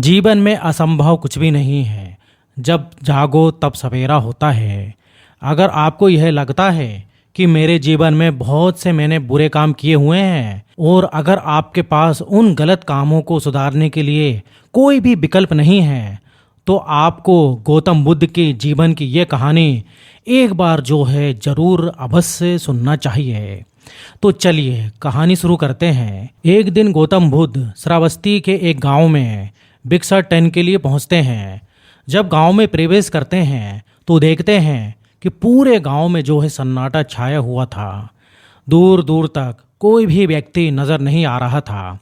जीवन में असंभव कुछ भी नहीं है। जब जागो तब सवेरा होता है। अगर आपको यह लगता है कि मेरे जीवन में बहुत से मैंने बुरे काम किए हुए हैं और अगर आपके पास उन गलत कामों को सुधारने के लिए कोई भी विकल्प नहीं है, तो आपको गौतम बुद्ध की जीवन की ये कहानी एक बार जो है जरूर अवश्य सुनना चाहिए। तो चलिए कहानी शुरू करते हैं। एक दिन गौतम बुद्ध श्रावस्ती के एक गांव में भिक्षाटन के लिए पहुंचते हैं। जब गांव में प्रवेश करते हैं तो देखते हैं कि पूरे गांव में जो है सन्नाटा छाया हुआ था। दूर दूर तक कोई भी व्यक्ति नजर नहीं आ रहा था।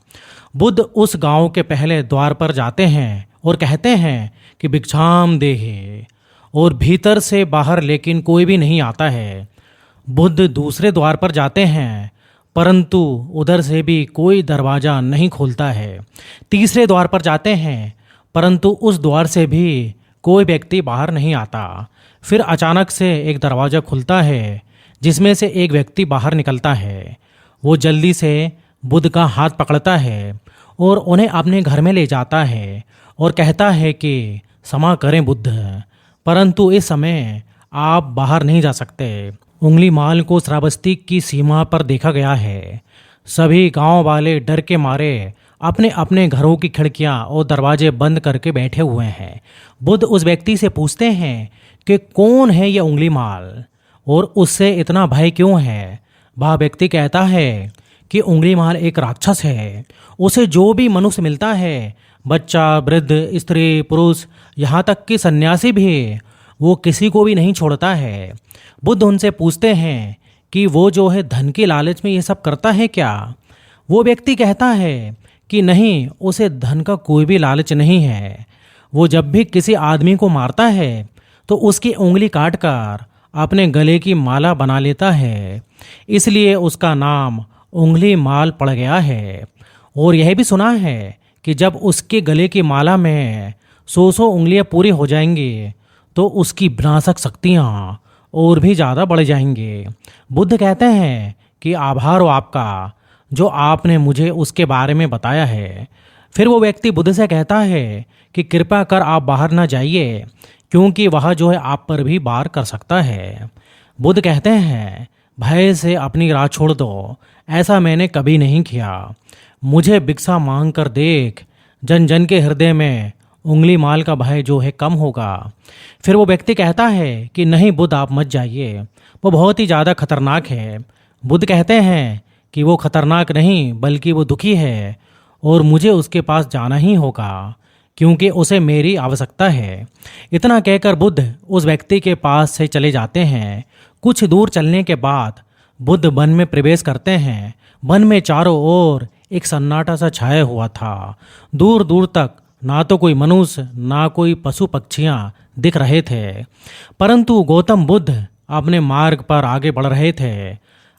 बुद्ध उस गांव के पहले द्वार पर जाते हैं और कहते हैं कि भिक्षाम देहि, और भीतर से बाहर लेकिन कोई भी नहीं आता है। बुद्ध दूसरे द्वार पर जाते हैं परंतु उधर से भी कोई दरवाज़ा नहीं खोलता है। तीसरे द्वार पर जाते हैं परंतु उस द्वार से भी कोई व्यक्ति बाहर नहीं आता। फिर अचानक से एक दरवाज़ा खुलता है जिसमें से एक व्यक्ति बाहर निकलता है। वो जल्दी से बुद्ध का हाथ पकड़ता है और उन्हें अपने घर में ले जाता है और कहता है कि क्षमा करें बुद्ध, परंतु इस समय आप बाहर नहीं जा सकते। उंगली माल को श्रावस्ती की सीमा पर देखा गया है। सभी गांव वाले डर के मारे अपने अपने घरों की खिड़कियां और दरवाजे बंद करके बैठे हुए हैं। बुद्ध उस व्यक्ति से पूछते हैं कि कौन है यह उंगली माल और उससे इतना भय क्यों है। वह व्यक्ति कहता है कि उंगली माल एक राक्षस है। उसे जो भी मनुष्य मिलता है, बच्चा, वृद्ध, स्त्री, पुरुष, यहाँ तक कि सन्यासी भी, वो किसी को भी नहीं छोड़ता है। बुद्ध उनसे पूछते हैं कि वो जो है धन के लालच में ये सब करता है क्या। वो व्यक्ति कहता है कि नहीं, उसे धन का कोई भी लालच नहीं है। वो जब भी किसी आदमी को मारता है तो उसकी उंगली काट कर अपने गले की माला बना लेता है, इसलिए उसका नाम उंगली माल पड़ गया है। और यह भी सुना है कि जब उसके गले की माला में 100 उंगलियां पूरी हो जाएंगी तो उसकी विनाशक शक्तियाँ और भी ज़्यादा बढ़ जाएंगे। बुद्ध कहते हैं कि आभार हो आपका जो आपने मुझे उसके बारे में बताया है। फिर वो व्यक्ति बुद्ध से कहता है कि कृपा कर आप बाहर ना जाइए, क्योंकि वह जो है आप पर भी वार कर सकता है। बुद्ध कहते हैं भय से अपनी राह छोड़ दो, ऐसा मैंने कभी नहीं किया। मुझे भिक्षा मांग कर देख, जन जन के हृदय में उंगली माल का भय जो है कम होगा। फिर वो व्यक्ति कहता है कि नहीं बुद्ध, आप मत जाइए, वो बहुत ही ज़्यादा खतरनाक है। बुद्ध कहते हैं कि वो खतरनाक नहीं बल्कि वो दुखी है और मुझे उसके पास जाना ही होगा क्योंकि उसे मेरी आवश्यकता है। इतना कहकर बुद्ध उस व्यक्ति के पास से चले जाते हैं। कुछ दूर चलने के बाद बुद्ध वन में प्रवेश करते हैं। वन में चारों ओर एक सन्नाटा सा छाया हुआ था। दूर दूर तक ना तो कोई मनुष्य ना कोई पशु पक्षियां दिख रहे थे, परंतु गौतम बुद्ध अपने मार्ग पर आगे बढ़ रहे थे।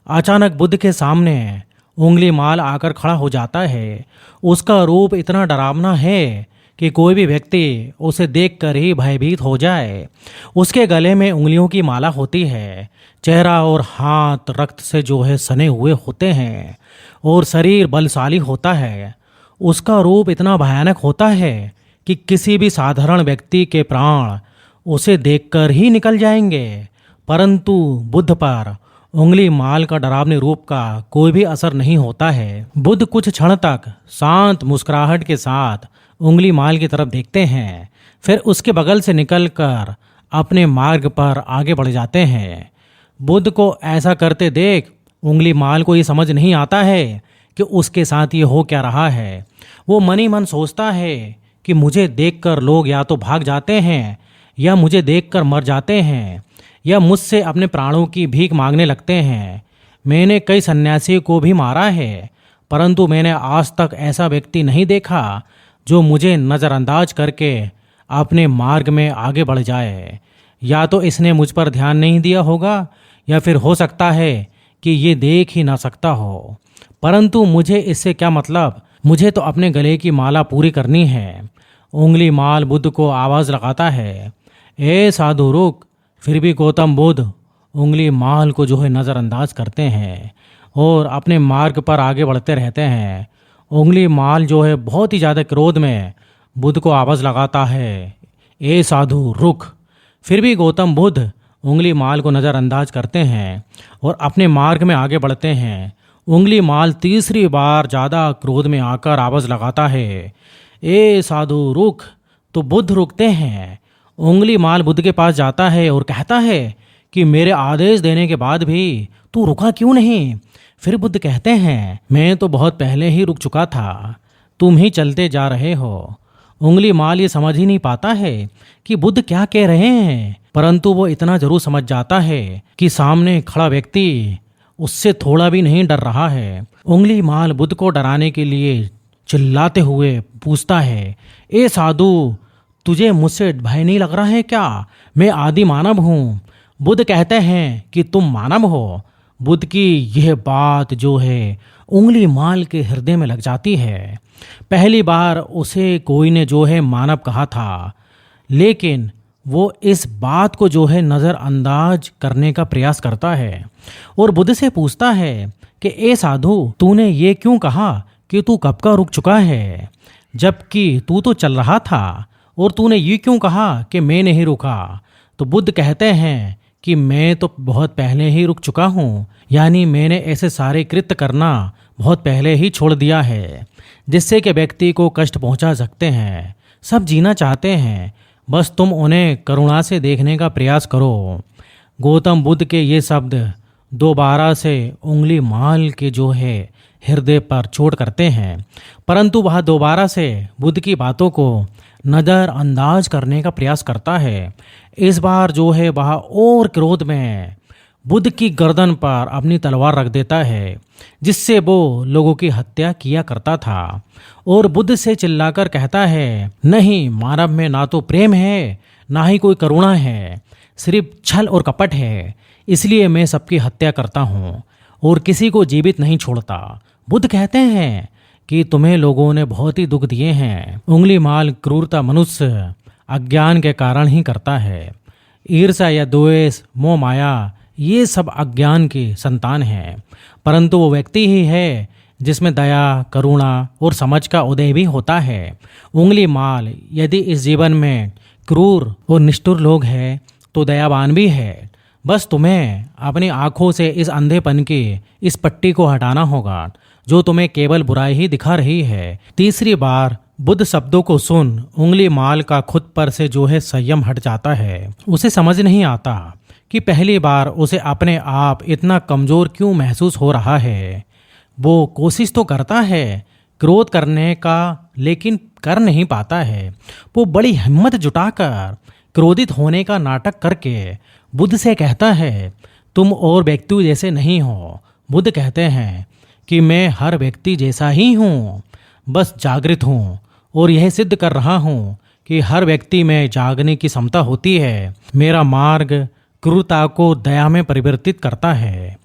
अचानक बुद्ध के सामने उंगली माल आकर खड़ा हो जाता है। उसका रूप इतना डरावना है कि कोई भी व्यक्ति उसे देखकर ही भयभीत हो जाए। उसके गले में उंगलियों की माला होती है। चेहरा और हाथ रक्त से जो है सने हुए होते हैं और शरीर बलशाली होता है। उसका रूप इतना भयानक होता है कि किसी भी साधारण व्यक्ति के प्राण उसे देखकर ही निकल जाएंगे, परंतु बुद्ध पर उंगली माल का डरावने रूप का कोई भी असर नहीं होता है। बुद्ध कुछ क्षण तक शांत मुस्कुराहट के साथ उंगली माल की तरफ देखते हैं, फिर उसके बगल से निकलकर अपने मार्ग पर आगे बढ़ जाते हैं। बुद्ध को ऐसा करते देख उंगली माल को ये समझ नहीं आता है कि उसके साथ ये हो क्या रहा है। वो मन ही मन सोचता है कि मुझे देखकर लोग या तो भाग जाते हैं या मुझे देखकर मर जाते हैं या मुझसे अपने प्राणों की भीख मांगने लगते हैं। मैंने कई सन्यासी को भी मारा है, परंतु मैंने आज तक ऐसा व्यक्ति नहीं देखा जो मुझे नज़रअंदाज करके अपने मार्ग में आगे बढ़ जाए। या तो इसने मुझ पर ध्यान नहीं दिया होगा या फिर हो सकता है कि ये देख ही ना सकता हो, परंतु मुझे इससे क्या मतलब, मुझे तो अपने गले की माला पूरी करनी है। उंगली माल बुद्ध को आवाज़ लगाता है, ए साधु रुक। फिर भी गौतम बुद्ध उंगली माल को जो है नज़रअंदाज करते हैं और अपने मार्ग पर आगे बढ़ते रहते हैं। उंगली माल जो है बहुत ही ज़्यादा क्रोध में बुद्ध को आवाज लगाता है, ए साधु रुक। फिर भी गौतम बुद्ध उंगली माल को नज़रअंदाज करते हैं और अपने मार्ग में आगे बढ़ते हैं। उंगली माल तीसरी बार ज़्यादा क्रोध में आकर आवाज लगाता है, ए साधु रुक। तो बुद्ध रुकते हैं। उंगली माल बुद्ध के पास जाता है और कहता है कि मेरे आदेश देने के बाद भी तू रुका क्यों नहीं। फिर बुद्ध कहते हैं, मैं तो बहुत पहले ही रुक चुका था, तुम ही चलते जा रहे हो। उंगली माल ये समझ ही नहीं पाता है कि बुद्ध क्या कह रहे हैं, परंतु वो इतना जरूर समझ जाता है कि सामने खड़ा व्यक्ति उससे थोड़ा भी नहीं डर रहा है। उंगली माल बुद्ध को डराने के लिए चिल्लाते हुए पूछता है, ए साधु तुझे मुझसे भय नहीं लग रहा है क्या? मैं आदि मानव हूँ। बुद्ध कहते हैं कि तुम मानव हो। बुद्ध की यह बात जो है उंगली माल के हृदय में लग जाती है। पहली बार उसे कोई ने जो है मानव कहा था, लेकिन वो इस बात को जो है नज़रअंदाज करने का प्रयास करता है और बुद्ध से पूछता है कि ए साधु तूने ये क्यों कहा कि तू कब का रुक चुका है, जबकि तू तो चल रहा था, और तूने ये क्यों कहा कि मैं नहीं रुका। तो बुद्ध कहते हैं कि मैं तो बहुत पहले ही रुक चुका हूँ, यानी मैंने ऐसे सारे कृत्य करना बहुत पहले ही छोड़ दिया है जिससे कि व्यक्ति को कष्ट पहुँचा सकते हैं। सब जीना चाहते हैं, बस तुम उन्हें करुणा से देखने का प्रयास करो। गौतम बुद्ध के ये शब्द दोबारा से उंगली माल के जो है हृदय पर चोट करते हैं, परंतु वह दोबारा से बुद्ध की बातों को नज़रअंदाज करने का प्रयास करता है। इस बार जो है वह और क्रोध में बुद्ध की गर्दन पर अपनी तलवार रख देता है, जिससे वो लोगों की हत्या किया करता था, और बुद्ध से चिल्लाकर कहता है, नहीं, मानव में ना तो प्रेम है ना ही कोई करुणा है, सिर्फ छल और कपट है। इसलिए मैं सबकी हत्या करता हूँ और किसी को जीवित नहीं छोड़ता। बुद्ध कहते हैं कि तुम्हें लोगों ने बहुत ही दुख दिए हैं। उंगली माल क्रूरता मनुष्य अज्ञान के कारण ही करता है। ईर्ष्या या द्वेष, मोह, माया, ये सब अज्ञान की संतान है, परंतु वो व्यक्ति ही है जिसमें दया, करुणा और समझ का उदय भी होता है। उंगली माल यदि इस जीवन में क्रूर और निष्ठुर लोग हैं तो दयावान भी है। बस तुम्हें अपनी आंखों से इस अंधेपन की इस पट्टी को हटाना होगा जो तुम्हें केवल बुराई ही दिखा रही है। तीसरी बार बुद्ध शब्दों को सुन उंगली माल का खुद पर से जो है संयम हट जाता है। उसे समझ नहीं आता कि पहली बार उसे अपने आप इतना कमज़ोर क्यों महसूस हो रहा है। वो कोशिश तो करता है क्रोध करने का, लेकिन कर नहीं पाता है। वो बड़ी हिम्मत जुटाकर क्रोधित होने का नाटक करके बुद्ध से कहता है, तुम और व्यक्ति जैसे नहीं हो। बुद्ध कहते हैं कि मैं हर व्यक्ति जैसा ही हूँ, बस जागृत हूँ और यह सिद्ध कर रहा हूँ कि हर व्यक्ति में जागने की क्षमता होती है। मेरा मार्ग क्रूरता को दया में परिवर्तित करता है।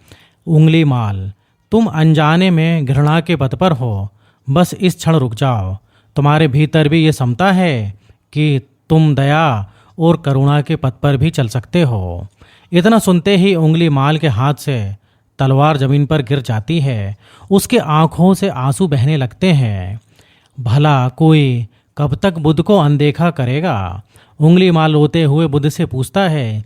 उंगली माल, तुम अनजाने में घृणा के पथ पर हो, बस इस क्षण रुक जाओ। तुम्हारे भीतर भी ये क्षमता है कि तुम दया और करुणा के पथ पर भी चल सकते हो। इतना सुनते ही उंगली माल के हाथ से तलवार जमीन पर गिर जाती है। उसके आंखों से आंसू बहने लगते हैं। भला कोई कब तक बुद्ध को अनदेखा करेगा। उंगली माल रोते हुए बुद्ध से पूछता है,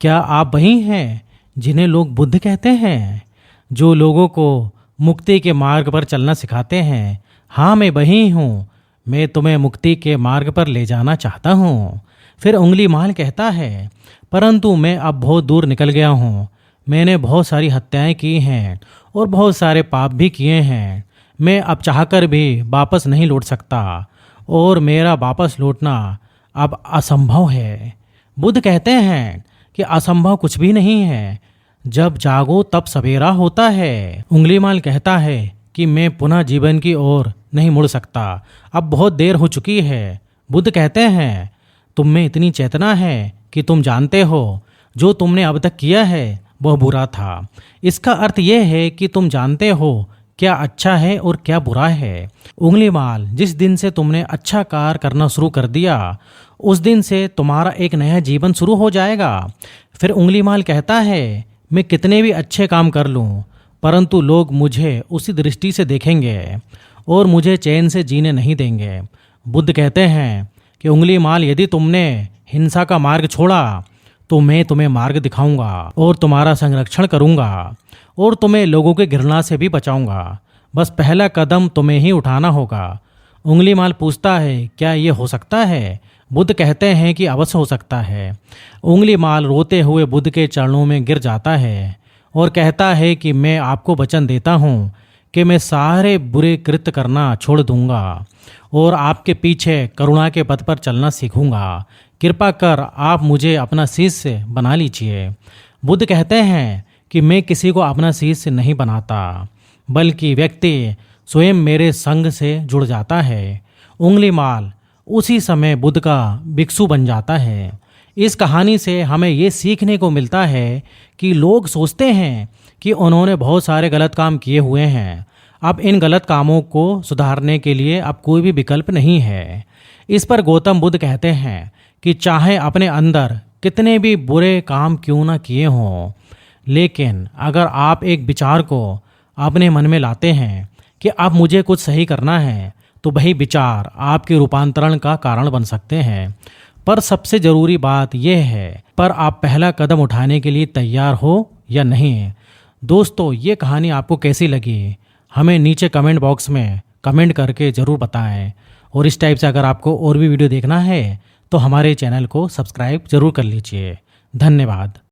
क्या आप वही हैं जिन्हें लोग बुद्ध कहते हैं, जो लोगों को मुक्ति के मार्ग पर चलना सिखाते हैं? हाँ, मैं वही हूँ। मैं तुम्हें मुक्ति के मार्ग पर ले जाना चाहता हूँ। फिर उंगली माल कहता है, परंतु मैं अब बहुत दूर निकल गया हूँ। मैंने बहुत सारी हत्याएं की हैं और बहुत सारे पाप भी किए हैं। मैं अब चाहकर भी वापस नहीं लौट सकता और मेरा वापस लौटना अब असंभव है। बुद्ध कहते हैं कि असंभव कुछ भी नहीं है, जब जागो तब सवेरा होता है। उंगली माल कहता है कि मैं पुनः जीवन की ओर नहीं मुड़ सकता, अब बहुत देर हो चुकी है। बुद्ध कहते हैं, तुम में इतनी चेतना है कि तुम जानते हो जो तुमने अब तक किया है वह बुरा था। इसका अर्थ यह है कि तुम जानते हो क्या अच्छा है और क्या बुरा है। उंगली माल, जिस दिन से तुमने अच्छा कार्य करना शुरू कर दिया उस दिन से तुम्हारा एक नया जीवन शुरू हो जाएगा। फिर उंगली माल कहता है, मैं कितने भी अच्छे काम कर लूं, परंतु लोग मुझे उसी दृष्टि से देखेंगे और मुझे चैन से जीने नहीं देंगे। बुद्ध कहते हैं कि उंगली माल, यदि तुमने हिंसा का मार्ग छोड़ा तो मैं तुम्हें मार्ग दिखाऊंगा और तुम्हारा संरक्षण करूंगा और तुम्हें लोगों की घृणा से भी बचाऊंगा। बस पहला कदम तुम्हें ही उठाना होगा। उंगली माल पूछता है, क्या ये हो सकता है? बुद्ध कहते हैं कि अवश्य हो सकता है। उंगली माल रोते हुए बुद्ध के चरणों में गिर जाता है और कहता है कि मैं आपको वचन देता हूँ कि मैं सारे बुरे कृत्य करना छोड़ दूंगा और आपके पीछे करुणा के पथ पर चलना सीखूंगा। कृपा कर आप मुझे अपना शिष्य बना लीजिए। बुद्ध कहते हैं कि मैं किसी को अपना शिष्य नहीं बनाता, बल्कि व्यक्ति स्वयं मेरे संग से जुड़ जाता है। उंगली माल उसी समय बुद्ध का भिक्षु बन जाता है। इस कहानी से हमें ये सीखने को मिलता है कि लोग सोचते हैं कि उन्होंने बहुत सारे गलत काम किए हुए हैं, अब इन गलत कामों को सुधारने के लिए अब कोई भी विकल्प नहीं है। इस पर गौतम बुद्ध कहते हैं कि चाहे अपने अंदर कितने भी बुरे काम क्यों ना किए हों, लेकिन अगर आप एक विचार को अपने मन में लाते हैं कि अब मुझे कुछ सही करना है, तो वही विचार आपके रूपांतरण का कारण बन सकते हैं। पर सबसे ज़रूरी बात यह है, पर आप पहला कदम उठाने के लिए तैयार हो या नहीं। दोस्तों, ये कहानी आपको कैसी लगी हमें नीचे कमेंट बॉक्स में कमेंट करके ज़रूर बताएं। और इस टाइप से अगर आपको और भी वीडियो देखना है तो हमारे चैनल को सब्सक्राइब ज़रूर कर लीजिए। धन्यवाद।